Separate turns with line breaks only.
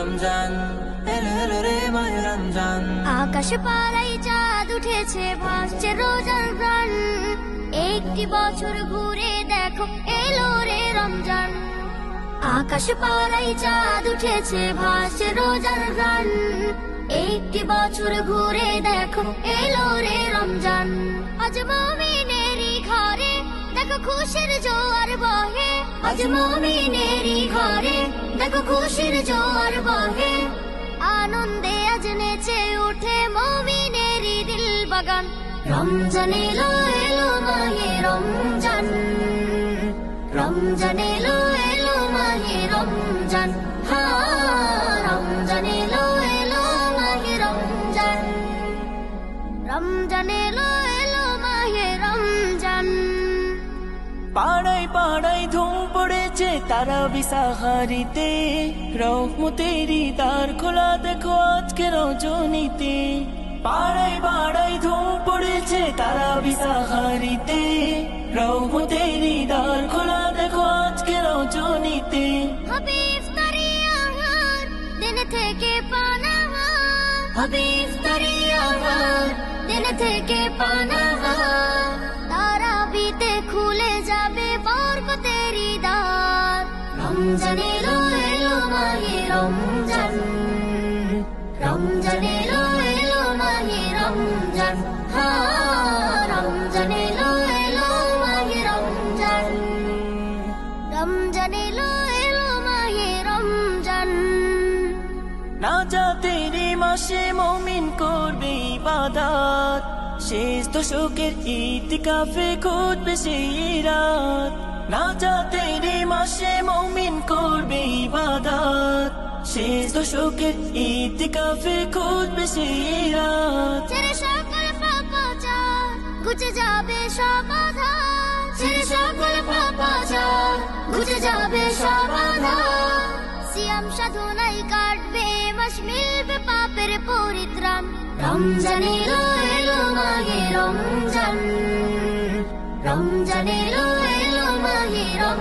রমজান, এলো এলো রে মাহে রমজান।
আকাশ পাড়ায় চাঁদ উঠেছে, ভাসছে রোজার গান। একটি বছর ঘুরে দেখো, এলো রে রমজান। আকাশ পাড়ায় চাঁদ উঠেছে, ভাসছে রোজার গান। একটি বছর ঘুরে দেখো, এলো রে রমজান। আজ মুমিনেরই ঘরে দেখো খুশির জোয়ার বহে। আজ মুমিনেরই ঘরে দেখো খুশির জোয়ার বহে। আনন্দে আজ নেচে উঠে মুমিনেরই দিল বাগান। রমজান এলো এলো মাহে রমজান, রমজান এলো এলো মাহে রমজান। রমজান এলো এলো মাহে রমজান, রমজান এলো এলো মাহে রমজান।
পাড়ায় পাড়ায় ধুম পড়েছে তারাবি সাহারিতে, রহমতেরই দ্বার খোলা দেখো আজকে রজনীতে। পাড়ায় পাড়ায় ধুম পড়েছে তারাবি সাহারিতে, রহমতেরই দ্বার খোলা দেখো আজকে রজনীতে।
হবে ইফতারি আহার, দিন থেকে পানাহার। হবে ইফতারি আহার, দিন থেকে পানাহার। তারাবিতে খুলে যাবে বরকতেরই দ্বার। রমজান এলো এলো মাহে রমজান, রমজান এলো এলো মাহে রমজান। রমজান এলো এলো মাহে রমজান, রমজান এলো এলো মাহে রমজান।
নাজাতের মাসে মুমিন করবে ইবাদত, শেষ দশকের ইতিকাফে খুঁজবে সেই রাত। নাজাতের মাসে মুমিন করবে ইবাদত, শেষ দশকের ইতিকাফে খুঁজবে সেই রাত।
ছেড়ে সকল পাপাচার ঘুচে যাবে সব আধার। ছেড়ে সকল পাপাচার ঘুচে যাবে সব আধার। সিয়াম সাধনায় কাটবে মাস, মিলবে পাপের পরিত্রাণ। রমজান এলো এলো মাহে রমজান, রমজান এলো এলো মাহে রমজান।